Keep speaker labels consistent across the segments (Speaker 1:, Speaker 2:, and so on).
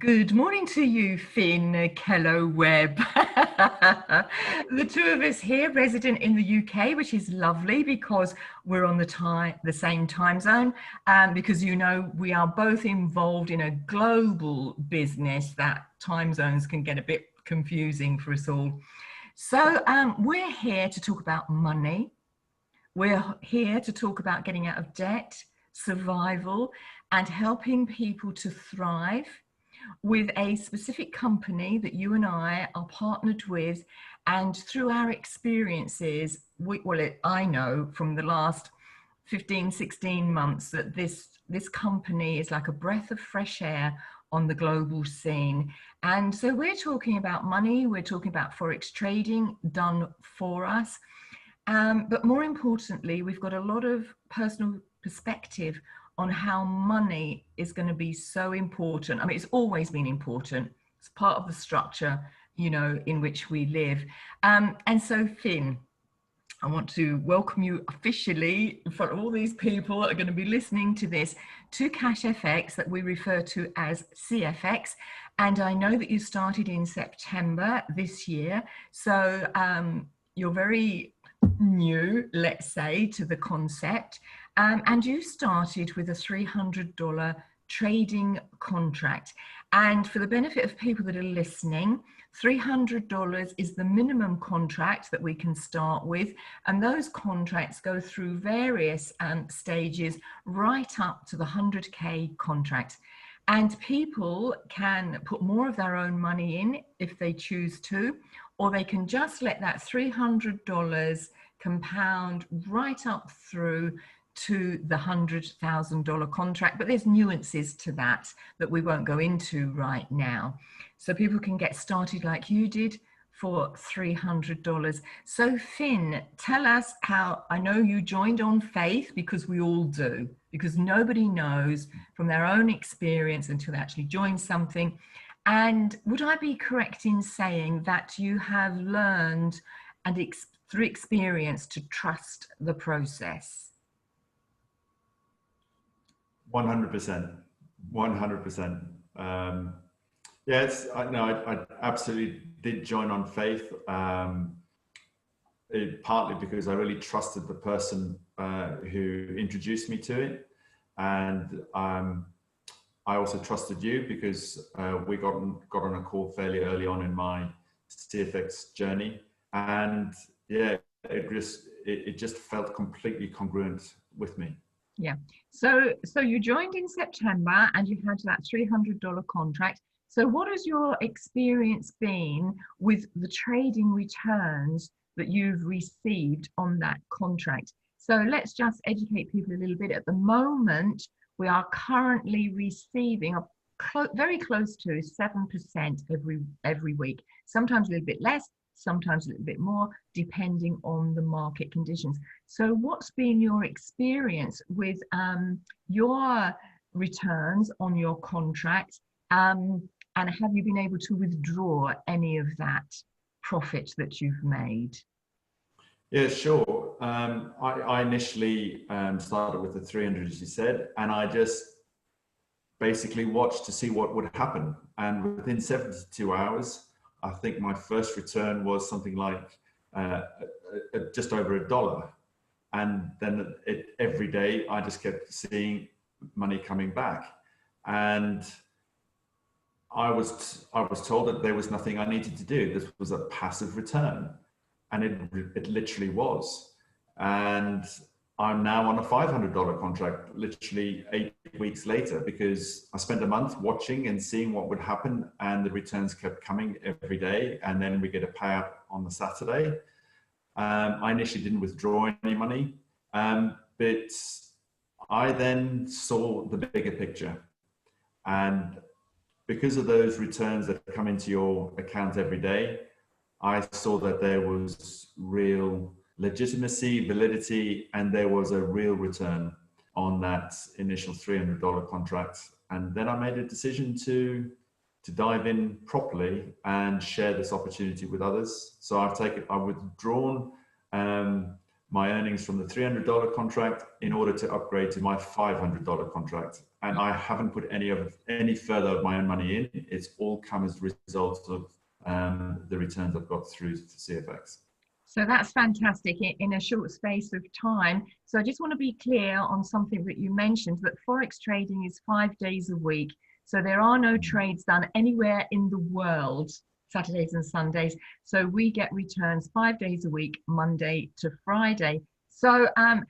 Speaker 1: Good morning to you, Finn, Kellow Webb. The two of us here, resident in the UK, which is lovely because we're on the same time zone, because we are both involved in a global business that time zones can get a bit confusing for us all. So we're here to talk about money. We're here to talk about getting out of debt, survival, and helping people to thrive with a specific company that you and I are partnered with. And through our experiences, I know from the last 15, 16 months that this company is like a breath of fresh air on the global scene. And so we're talking about money, we're talking about Forex trading done for us. But more importantly, we've got a lot of personal perspective on how money is going to be so important. I mean, it's always been important. It's part of the structure, in which we live. And so, Finn, I want to welcome you officially in front of all these people that are going to be listening to this to CashFX, that we refer to as CFX. And I know that you started in September this year. So you're very new, let's say, to the concept. And you started with a $300 trading contract. And for the benefit of people that are listening, $300 is the minimum contract that we can start with. And those contracts go through various stages right up to the 100K contract. And people can put more of their own money in if they choose to, or they can just let that $300 compound right up through to the $100,000 contract. But there's nuances to that we won't go into right now. So people can get started like you did for $300. So Finn, tell us how, I know you joined on faith, because we all do, because nobody knows from their own experience until they actually join something. And would I be correct in saying that you have learned and through experience to trust the process?
Speaker 2: 100%, 100%. Yes, I absolutely did join on faith. Partly because I really trusted the person who introduced me to it, and I also trusted you because we got on a call fairly early on in my CFX journey, and yeah, it just felt completely congruent with me.
Speaker 1: Yeah. So you joined in September and you had that $300 contract. So what has your experience been with the trading returns that you've received on that contract? So let's just educate people a little bit. At the moment, we are currently receiving very close to 7% every week, sometimes a little bit less, sometimes a little bit more, depending on the market conditions. So what's been your experience with your returns on your contract? And have you been able to withdraw any of that profit that you've made?
Speaker 2: Yeah, sure. I initially started with the 300, as you said, and I just basically watched to see what would happen. And within 72 hours, I think my first return was something like just over $1. And then every day I just kept seeing money coming back. And I was told that there was nothing I needed to do. This was a passive return. And it literally was. And I'm now on a $500 contract, literally 8 weeks later, because I spent a month watching and seeing what would happen, and the returns kept coming every day. And then we get a payout on the Saturday. I initially didn't withdraw any money, but I then saw the bigger picture. And because of those returns that come into your account every day, I saw that there was real legitimacy, validity, and there was a real return on that initial $300 contract. And then I made a decision to dive in properly and share this opportunity with others. So I've withdrawn my earnings from the $300 contract in order to upgrade to my $500 contract. and I haven't put any further of my own money in. It's all come as a result of the returns I've got through CFX.
Speaker 1: So that's fantastic in a short space of time. So I just want to be clear on something that you mentioned, that Forex trading is 5 days a week. So there are no trades done anywhere in the world, Saturdays and Sundays. So we get returns 5 days a week, Monday to Friday. So,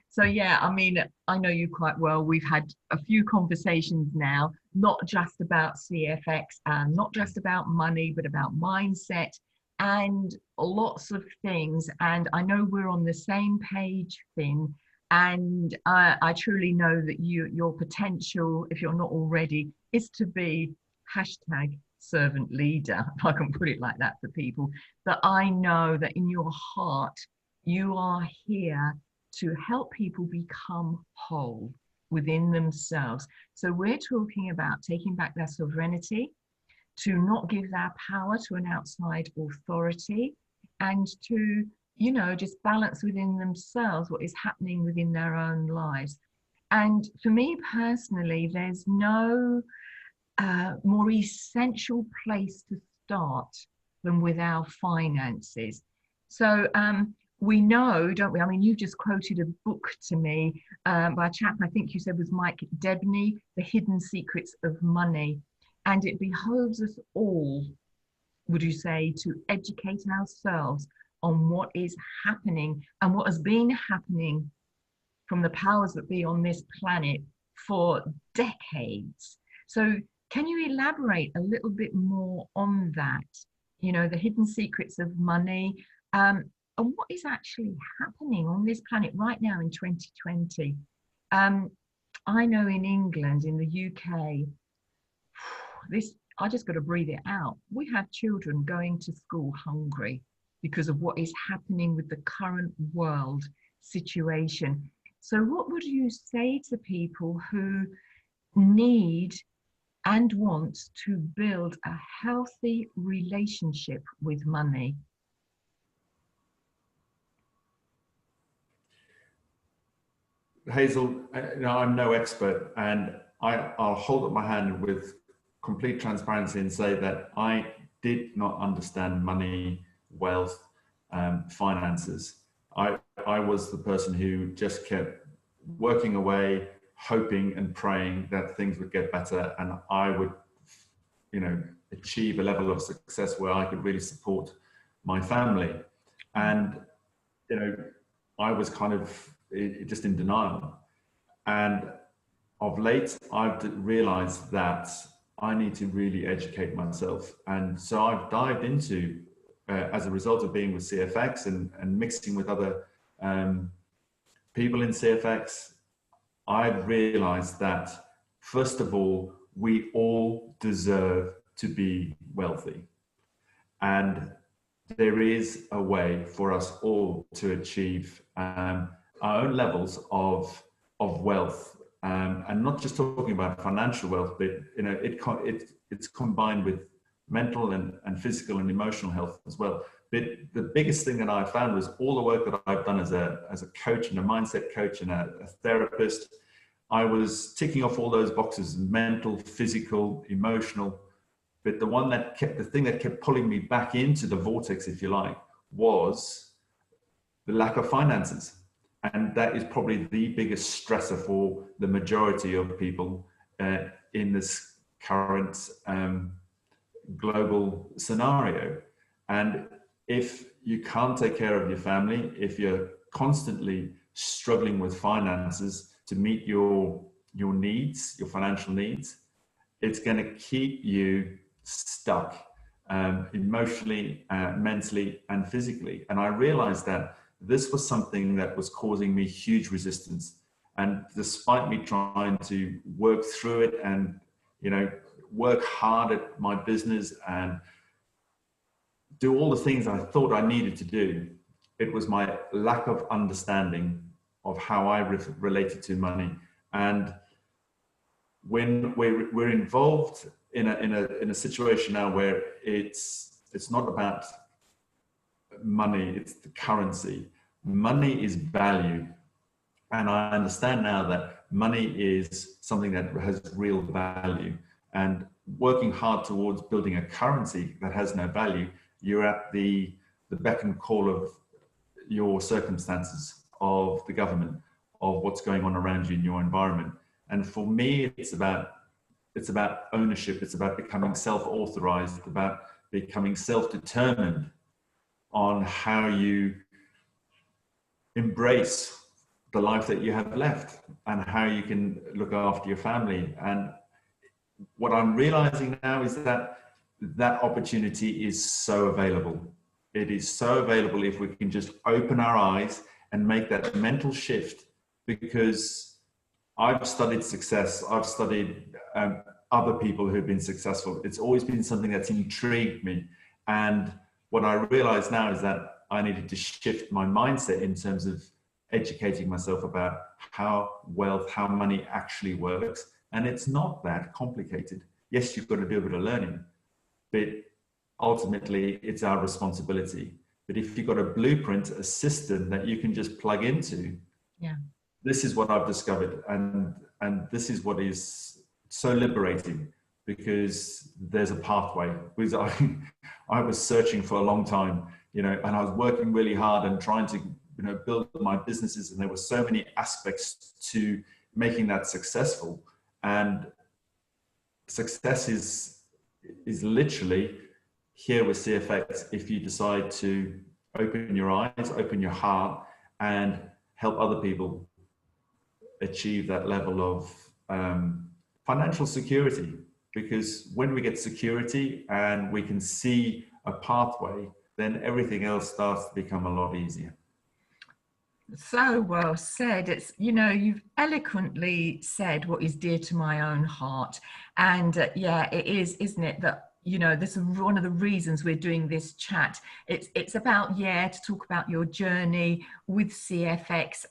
Speaker 1: so yeah, I mean, I know you quite well. We've had a few conversations now, not just about CFX and not just about money, but about mindset and lots of things. And I know we're on the same page, Finn. And I truly know that your potential, if you're not already, is to be hashtag servant leader, if I can put it like that for people. That I know that in your heart, you are here to help people become whole within themselves. So we're talking about taking back their sovereignty, to not give their power to an outside authority, and to, you know, just balance within themselves what is happening within their own lives. And for me personally, there's no more essential place to start than with our finances. So we know, don't we? I mean, you just quoted a book to me by a chap, I think you said was Mike Debney, The Hidden Secrets of Money. And it behoves us all, would you say, to educate ourselves on what is happening and what has been happening from the powers that be on this planet for decades. So can you elaborate a little bit more on that? You know, the hidden secrets of money, and what is actually happening on this planet right now in 2020? I know in England, in the UK, I just got to breathe it out. We have children going to school hungry because of what is happening with the current world situation. So what would you say to people who need and want to build a healthy relationship with money?
Speaker 2: Hazel, I'm no expert, and I'll hold up my hand with complete transparency and say that I did not understand money, wealth, finances. I was the person who just kept working away, hoping and praying that things would get better, and I would, achieve a level of success where I could really support my family. And, I was kind of just in denial. And of late, I've realized that I need to really educate myself. And so I've dived into, as a result of being with CFX and mixing with other people in CFX, I've realized that, first of all, we all deserve to be wealthy. And there is a way for us all to achieve our own levels of wealth. And not just talking about financial wealth, but it's combined with mental and physical and emotional health as well. But the biggest thing that I found was all the work that I've done as a coach and a mindset coach and a therapist. I was ticking off all those boxes: mental, physical, emotional. But the thing that kept pulling me back into the vortex, if you like, was the lack of finances. And that is probably the biggest stressor for the majority of people in this current global scenario. And if you can't take care of your family, if you're constantly struggling with finances to meet your needs, your financial needs, it's going to keep you stuck emotionally, mentally, and physically. And I realized that this was something that was causing me huge resistance. And despite me trying to work through it and, work hard at my business and do all the things I thought I needed to do, it was my lack of understanding of how I related to money. And when we're involved in a situation now where it's not about money, it's the currency. Money is value. And I understand now that money is something that has real value, and working hard towards building a currency that has no value, you're at the beck and call of your circumstances, of the government, of what's going on around you in your environment. And for me, it's about ownership. It's about becoming self-authorized, about becoming self-determined on how you embrace the life that you have left and how you can look after your family. And what I'm realizing now is that that opportunity is so available. It is so available if we can just open our eyes and make that mental shift, because I've studied success. I've studied other people who've been successful. It's always been something that's intrigued me. And what I realize now is that I needed to shift my mindset in terms of educating myself about how wealth, how money actually works. And it's not that complicated. Yes, you've got to do a bit of learning, but ultimately it's our responsibility. But if you've got a blueprint, a system that you can just plug into,
Speaker 1: yeah,
Speaker 2: this is what I've discovered. And this is what is so liberating, because there's a pathway. Because I was searching for a long time, you know, and I was working really hard and trying to, you know, build my businesses. And there were so many aspects to making that successful. And success is literally here with CFX. If you decide to open your eyes, open your heart, and help other people achieve that level of financial security. Because when we get security and we can see a pathway, then everything else starts to become a lot easier.
Speaker 1: So well said. It's, you know, you've eloquently said what is dear to my own heart. And yeah, it is, isn't it, that, you know, this is one of the reasons we're doing this chat. It's about, yeah, to talk about your journey with CFX,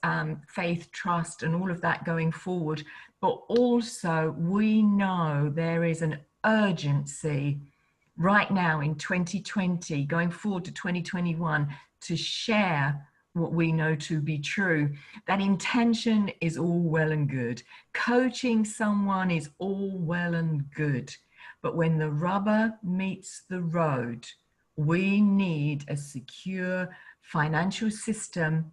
Speaker 1: faith, trust, and all of that going forward. But also, we know there is an urgency right now in 2020, going forward to 2021, to share what we know to be true. That intention is all well and good. Coaching someone is all well and good. But when the rubber meets the road, we need a secure financial system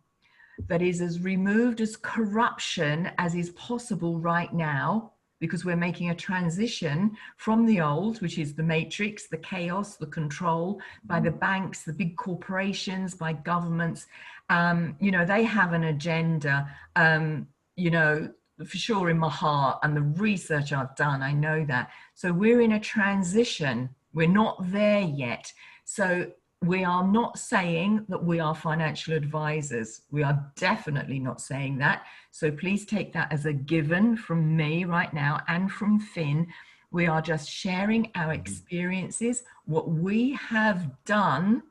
Speaker 1: that is as removed as corruption as is possible right now, because we're making a transition from the old, which is the matrix, the chaos, the control by the banks, the big corporations, by governments. You know, they have an agenda, you know, for sure in my heart, and the research I've done, I know that. So we're in a transition. We're not there yet. So we are not saying that we are financial advisors. We are definitely not saying that. So please take that as a given from me right now and from Finn. We are just sharing our experiences, what we have done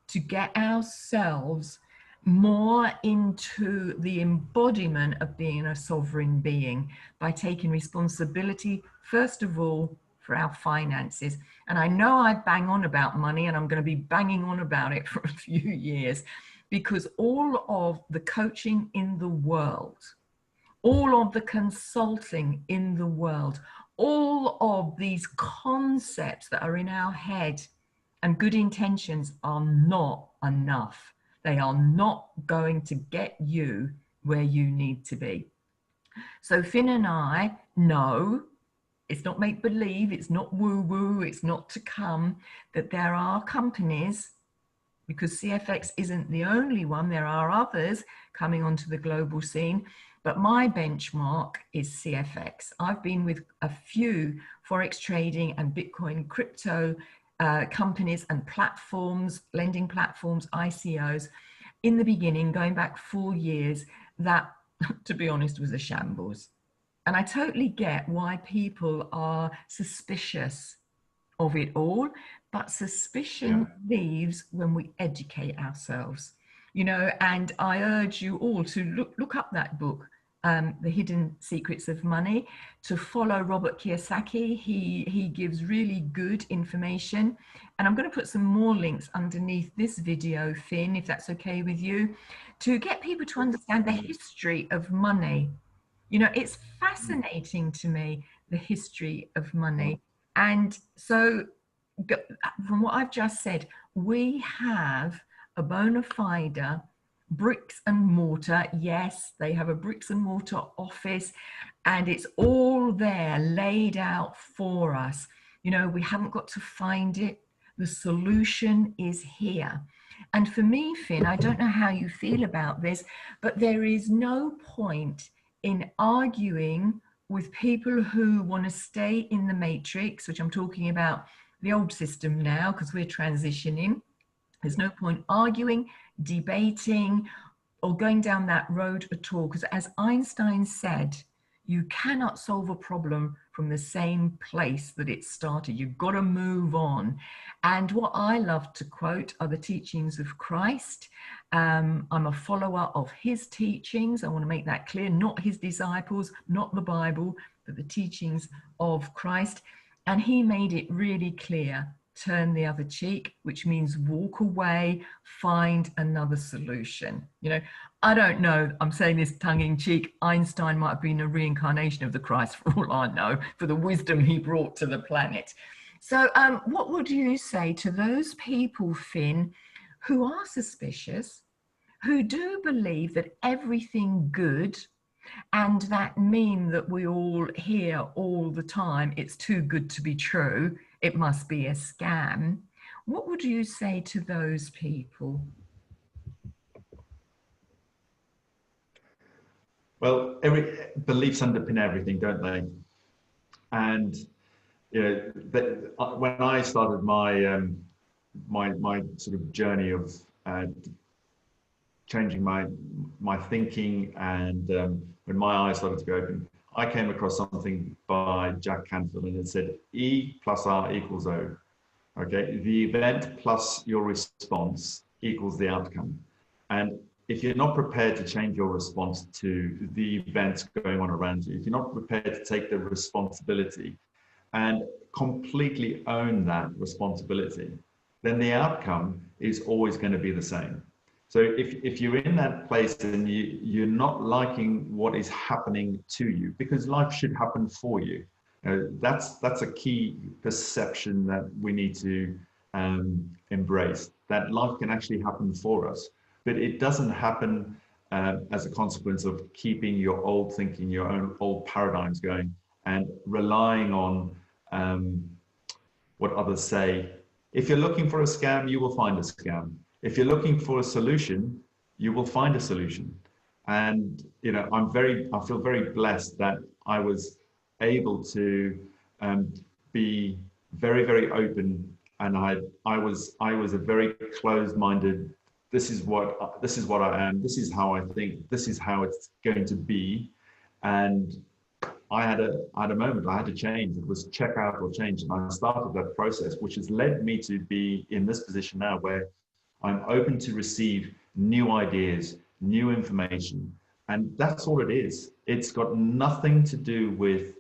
Speaker 1: to get ourselves more into the embodiment of being a sovereign being by taking responsibility, first of all, for our finances. And I know I bang on about money, and I'm going to be banging on about it for a few years, because all of the coaching in the world, all of the consulting in the world, all of these concepts that are in our head and good intentions are not enough. They are not going to get you where you need to be. So Finn and I know, it's not make believe, it's not woo woo, it's not to come, that there are companies, because CFX isn't the only one, there are others coming onto the global scene, but my benchmark is CFX. I've been with a few Forex trading and Bitcoin crypto companies and platforms, lending platforms, ICOs, in the beginning, going back 4 years, that, to be honest, was a shambles. And I totally get why people are suspicious of it all, but suspicion leaves when we educate ourselves, you know. And I urge you all to look up that book, The Hidden Secrets of Money, to follow Robert Kiyosaki. He gives really good information. And I'm going to put some more links underneath this video, Finn, if that's okay with you, to get people to understand the history of money. You know, it's fascinating to me, the history of money. And so, from what I've just said, we have a bona fide bricks and mortar. Yes, they have a bricks and mortar office, and it's all there laid out for us. You know, we haven't got to find it. The solution is here. And for me, Finn, I don't know how you feel about this, but there is no point in arguing with people who want to stay in the matrix, which I'm talking about the old system now, because we're transitioning. There's no point arguing, debating, or going down that road at all, because as Einstein said, you cannot solve a problem from the same place that it started. You've got to move on. And what I love to quote are the teachings of Christ. I'm a follower of his teachings. I want to make that clear, not his disciples, not the Bible, but the teachings of Christ. And he made it really clear: turn the other cheek, which means walk away, find another solution. You know, I don't know, I'm saying this tongue in cheek, Einstein might have been a reincarnation of the Christ for all I know, for the wisdom he brought to the planet. So what would you say to those people, Finn, who are suspicious, who do believe that everything good, and that meme that we all hear all the time, it's too good to be true, it must be a scam? What would you say to those people?
Speaker 2: Well, beliefs underpin everything, don't they? And you know, when I started my sort of journey of changing my thinking, and when my eyes started to go open, I came across something by Jack Canfield, and it said E plus R equals O. Okay, the event plus your response equals the outcome. And if you're not prepared to change your response to the events going on around you, if you're not prepared to take the responsibility and completely own that responsibility, then the outcome is always going to be the same. So if you're in that place and you're not liking what is happening to you, because life should happen for you, that's a key perception that we need to embrace, that life can actually happen for us. But it doesn't happen as a consequence of keeping your old thinking, your own old paradigms going, and relying on what others say. If you're looking for a scam, you will find a scam. If you're looking for a solution, you will find a solution. And you know, I feel very blessed that I was able to be very, very open, and I was a very closed-minded. This is what I am. This is how I think. This is how it's going to be. And I had a moment. I had to change. It was check out or change, and I started that process, which has led me to be in this position now, where I'm open to receive new ideas, new information, and that's all it is. It's got nothing to do with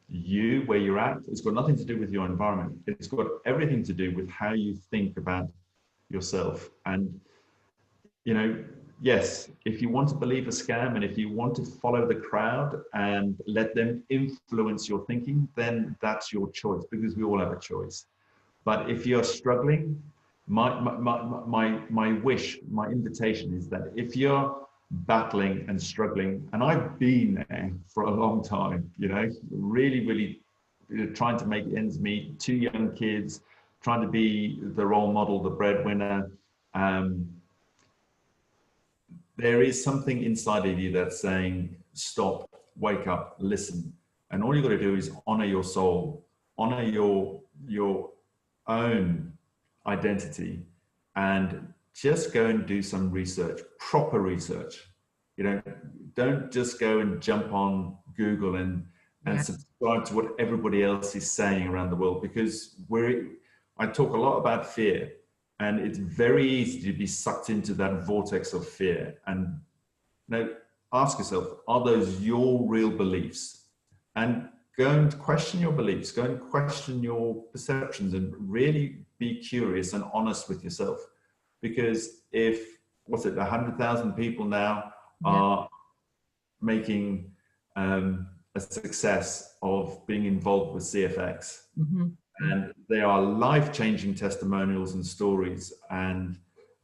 Speaker 2: you, where you're at. It's got nothing to do with your environment. It's got everything to do with how you think about yourself. And you know, yes, if you want to believe a scam and if you want to follow the crowd and let them influence your thinking, then that's your choice, because we all have a choice. But if you're struggling, my wish, my invitation is that if you're battling and struggling, and I've been there for a long time, you know, really trying to make ends meet, 2 young kids, trying to be the role model, the breadwinner. There is something inside of you that's saying, stop, wake up, listen. And all you got to do is honor your soul, honor your own identity, and just go and do some research, proper research. You know, don't just go and jump on Google and subscribe to what everybody else is saying around the world, because I talk a lot about fear, and it's very easy to be sucked into that vortex of fear. And you know, ask yourself, are those your real beliefs? And go and question your beliefs, go and question your perceptions, and really be curious and honest with yourself. Because if, 100,000 people now are making a success of being involved with CFX.
Speaker 1: Mm-hmm.
Speaker 2: And they are life-changing testimonials and stories. And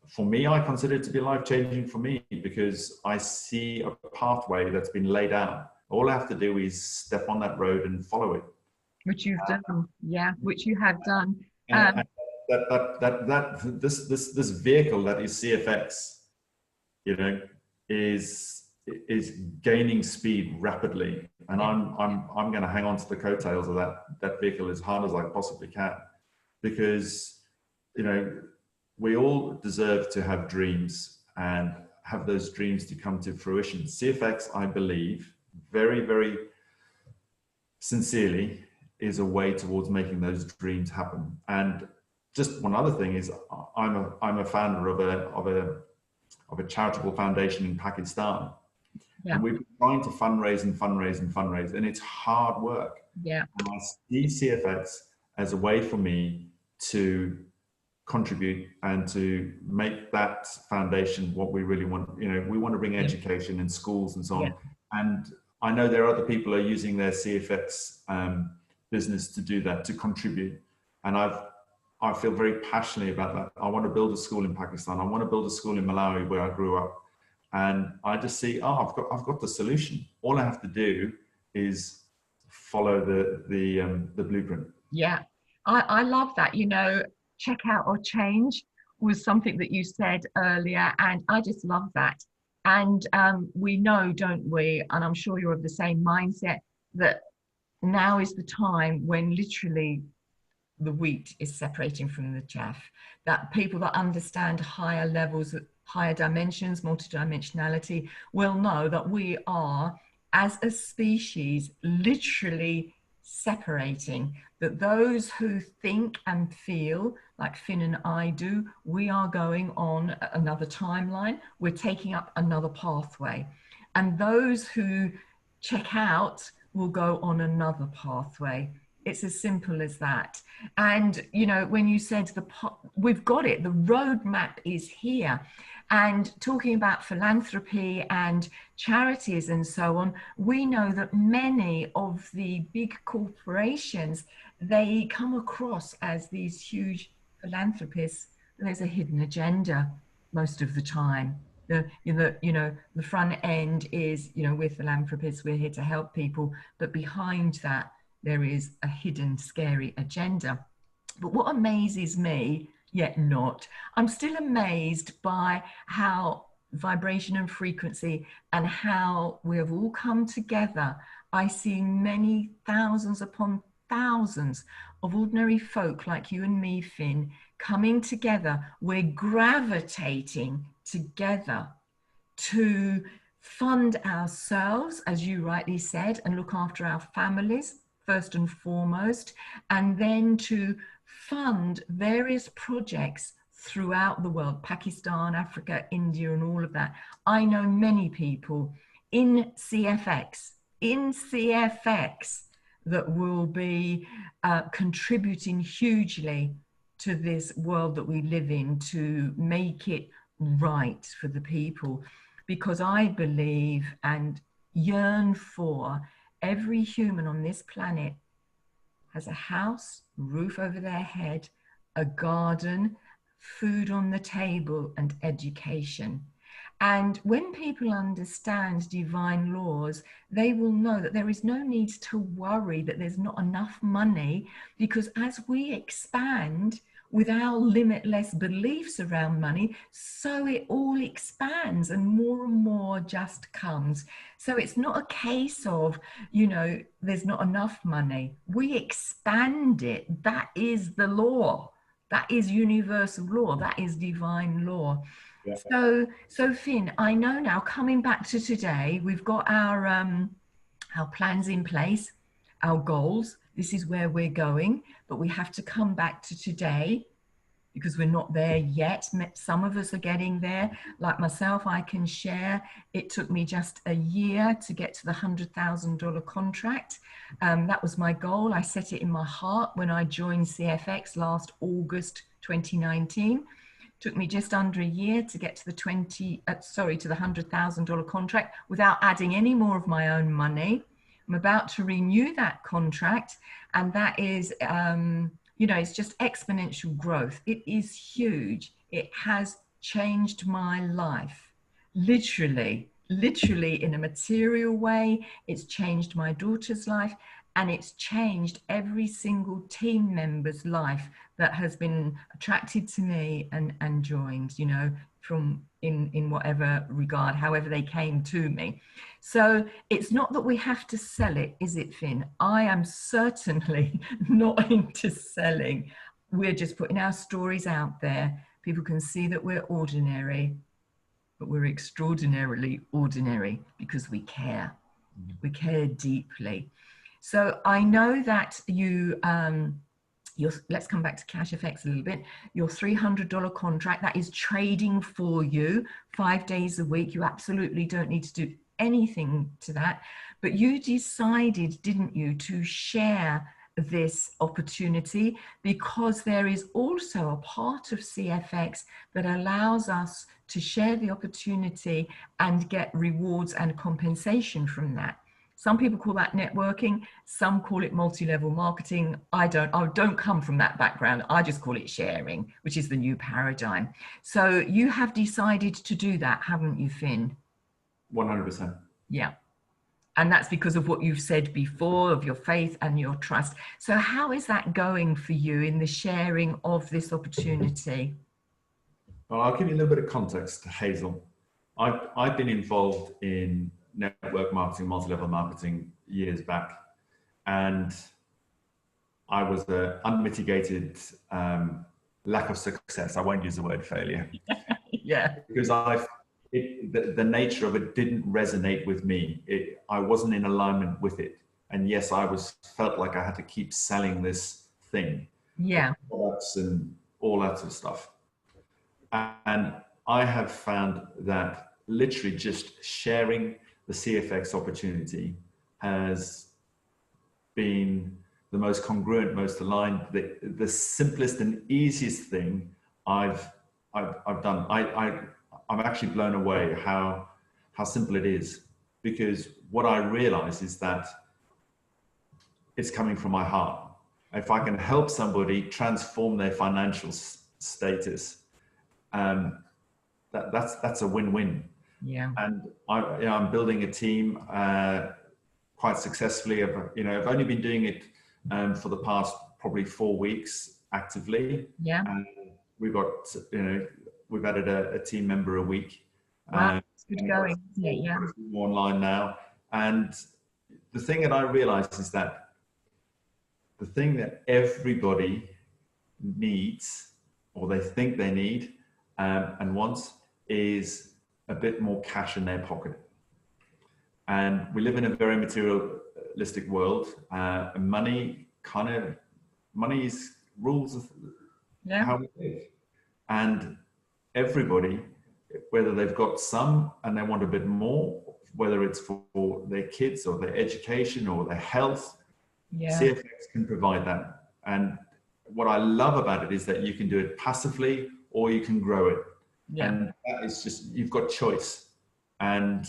Speaker 2: for me, I consider it to be life-changing for me because I see a pathway that's been laid out. All I have to do is step on that road and follow it.
Speaker 1: Which you've done, yeah, which you have done.
Speaker 2: And this vehicle that is CFX, you know, is gaining speed rapidly, and I'm going to hang on to the coattails of that vehicle as hard as I possibly can, because, you know, we all deserve to have dreams and have those dreams to come to fruition. CFX, I believe, very, very sincerely, is a way towards making those dreams happen. And just one other thing is, I'm a founder of a charitable foundation in Pakistan. Yeah. And we've been trying to fundraise, and it's hard work.
Speaker 1: Yeah.
Speaker 2: And I see CFX as a way for me to contribute and to make that foundation what we really want. You know, we want to bring education in schools and so on. Yeah. And I know there are other people who are using their CFX business to do that, to contribute. And I feel very passionately about that. I want to build a school in Pakistan. I want to build a school in Malawi, where I grew up. And I just see, I've got the solution. All I have to do is follow the blueprint.
Speaker 1: Yeah, I love that. You know, check out or change was something that you said earlier, and I just love that. And we know, don't we, and I'm sure you're of the same mindset, that now is the time when literally the wheat is separating from the chaff, that people that understand higher levels, higher dimensions, multidimensionality, will know that we are, as a species, literally separating, that those who think and feel like Finn and I do, we are going on another timeline, we're taking up another pathway. And those who check out will go on another pathway. It's as simple as that. And, you know, when you said we've got it, the roadmap is here. And talking about philanthropy and charities and so on, we know that many of the big corporations, they come across as these huge philanthropists. There's a hidden agenda most of the time. The front end is, you know, we're philanthropists, we're here to help people, but behind that, there is a hidden, scary agenda. But what amazes me, yet not, I'm still amazed by how vibration and frequency and how we have all come together. I see many thousands upon thousands of ordinary folk like you and me, Finn, coming together. We're gravitating together to fund ourselves, as you rightly said, and look after our families first and foremost, and then to fund various projects throughout the world, Pakistan, Africa, India, and all of that. I know many people in CFX that will be contributing hugely to this world that we live in, to make it right for the people, because I believe and yearn for every human on this planet has a house, roof over their head, a garden, food on the table, and education. And when people understand divine laws, they will know that there is no need to worry that there's not enough money, because as we expand with our limitless beliefs around money, so it all expands and more just comes. So it's not a case of, you know, there's not enough money. We expand it. That is the law. That is universal law. That is divine law. Yeah. So Finn, I know now, coming back to today, we've got our plans in place, our goals. This is where we're going, but we have to come back to today because we're not there yet. Some of us are getting there. Like myself, I can share, it took me just a year to get to the $100,000 contract. That was my goal. I set it in my heart when I joined CFX last August 2019. Took me just under a year to get to the to the $100,000 contract without adding any more of my own money. I'm about to renew that contract, and that is, it's just exponential growth. It is huge. It has changed my life, literally in a material way. It's changed my daughter's life, and it's changed every single team member's life that has been attracted to me and joined, from in whatever regard, however they came to me. So it's not that we have to sell it, is it, Finn? I am certainly not into selling. We're just putting our stories out there. People can see that we're ordinary, but we're extraordinarily ordinary because we care. We care deeply. So I know that let's come back to CashFX a little bit. Your $300 contract, that is trading for you 5 days a week. You absolutely don't need to do anything to that. But you decided, didn't you, to share this opportunity because there is also a part of CFX that allows us to share the opportunity and get rewards and compensation from that. Some people call that networking. Some call it multi-level marketing. I don't come from that background. I just call it sharing, which is the new paradigm. So you have decided to do that, haven't you, Finn?
Speaker 2: 100%.
Speaker 1: Yeah. And that's because of what you've said before, of your faith and your trust. So how is that going for you in the sharing of this opportunity?
Speaker 2: Well, I'll give you a little bit of context, Hazel. I've been involved in network marketing, multi-level marketing years back, and I was an unmitigated lack of success. I won't use the word failure.
Speaker 1: Yeah.
Speaker 2: Because the nature of it didn't resonate with me. I wasn't in alignment with it. And yes, felt like I had to keep selling this thing.
Speaker 1: Yeah.
Speaker 2: Products and all that sort of stuff. And I have found that literally just sharing the CFX opportunity has been the most congruent, most aligned, the simplest and easiest thing I've done. I'm actually blown away how simple it is, because what I realize is that it's coming from my heart. If I can help somebody transform their financial status, that's a win-win.
Speaker 1: Yeah.
Speaker 2: And I'm building a team quite successfully. I've only been doing it for the past probably 4 weeks actively.
Speaker 1: Yeah.
Speaker 2: And we've added a team member a week.
Speaker 1: Wow, it's good going. Yeah.
Speaker 2: More online now. And the thing that I realized is that the thing that everybody needs, or they think they need and wants, is a bit more cash in their pocket. And we live in a very materialistic world. Money rules how we live. And everybody, whether they've got some and they want a bit more, whether it's for their kids or their education or their health, CFX can provide that. And what I love about it is that you can do it passively or you can grow it. Yeah. And that is just, you've got choice. And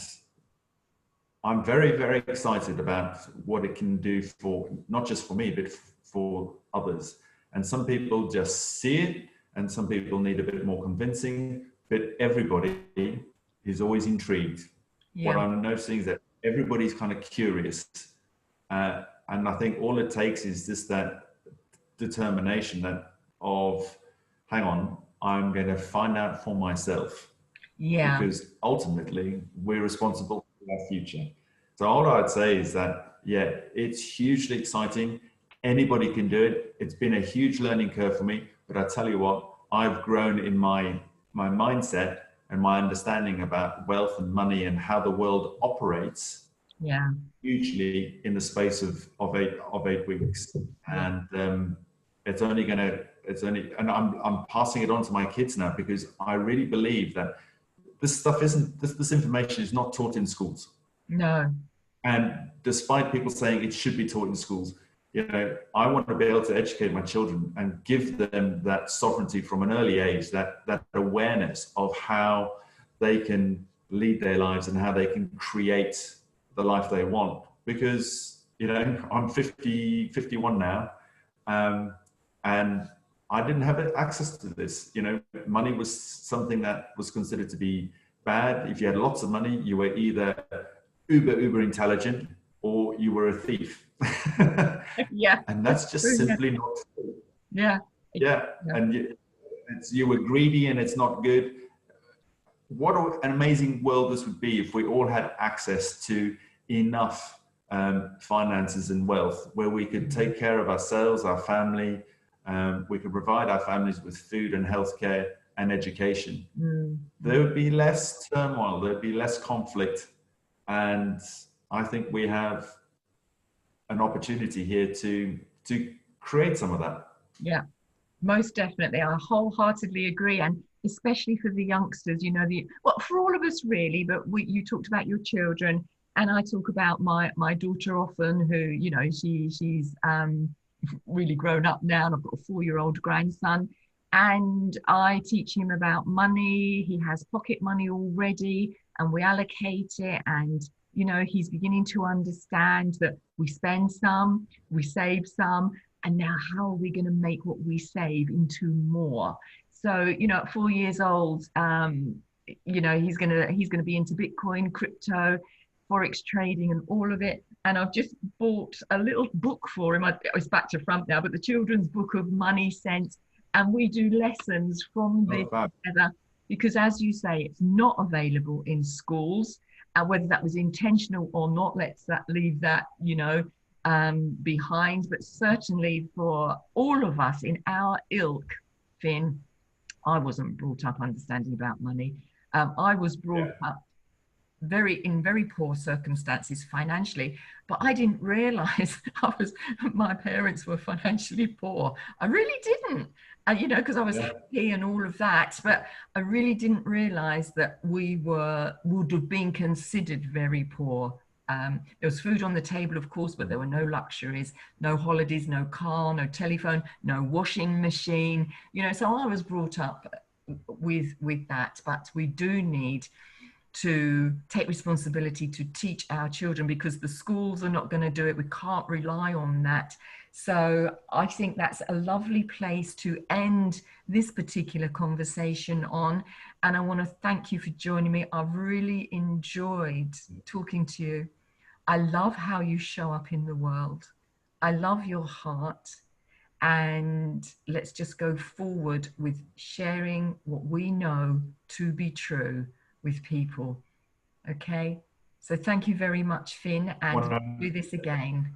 Speaker 2: I'm very, very excited about what it can do for, not just for me, but for others. And some people just see it, and some people need a bit more convincing, but everybody is always intrigued. Yeah. What I'm noticing is that everybody's kind of curious. And I think all it takes is just that determination hang on, I'm going to find out for myself. Yeah. Because ultimately we're responsible for our future. So all I'd say is that, yeah, it's hugely exciting. Anybody can do it. It's been a huge learning curve for me, but I tell you what, I've grown in my mindset and my understanding about wealth and money and how the world operates. Yeah. Hugely in the space of 8 weeks. Yeah. And and I'm passing it on to my kids now, because I really believe that this information is not taught in schools. No. And despite people saying it should be taught in schools, You know, I want to be able to educate my children and give them that sovereignty from an early age, that awareness of how they can lead their lives and how they can create the life they want. Because, you know, I'm 51 now, and I didn't have access to this. You know, money was something that was considered to be bad. If you had lots of money, you were either uber intelligent or you were a thief.
Speaker 1: Yeah.
Speaker 2: And that's just simply not true.
Speaker 1: Yeah.
Speaker 2: Yeah.
Speaker 1: Yeah.
Speaker 2: And you were greedy, and it's not good. What an amazing world this would be if we all had access to enough finances and wealth where we could take care of ourselves, our family. We could provide our families with food and healthcare and education. There would be less turmoil, there'd be less conflict. And I think we have an opportunity here to create some of that.
Speaker 1: Yeah, most definitely. I wholeheartedly agree. And especially for the youngsters, you know, well, for all of us really, but you talked about your children, and I talk about my daughter often, who, you know, she's really grown up now, and I've got a 4-year-old grandson, and I teach him about money. He has pocket money already, and we allocate it, and you know, he's beginning to understand that we spend some, we save some, and now how are we going to make what we save into more? So, you know, at 4 years old, you know, he's gonna be into Bitcoin, crypto, forex trading, and all of it. And I've just bought a little book for him. It's back to front now, but the children's book of money sense, and we do lessons from this together, because, as you say, it's not available in schools. And whether that was intentional or not, let's leave that, you know, behind. But certainly for all of us in our ilk, Finn, I wasn't brought up understanding about money. I was brought up in very poor circumstances financially, but I didn't realize my parents were financially poor. I really didn't. You know, because I was happy and all of that, but I really didn't realize that we would have been considered very poor. There was food on the table, of course, but there were no luxuries, no holidays, no car, no telephone, no washing machine. You know, so I was brought up with that. But we do need to take responsibility to teach our children, because the schools are not going to do it. We can't rely on that. So I think that's a lovely place to end this particular conversation on. And I want to thank you for joining me. I've really enjoyed talking to you. I love how you show up in the world. I love your heart. And let's just go forward with sharing what we know to be true with people. Okay? So thank you very much, Finn, and we'll do this again.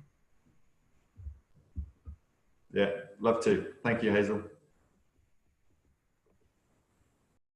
Speaker 2: Yeah, love to. Thank you, Hazel.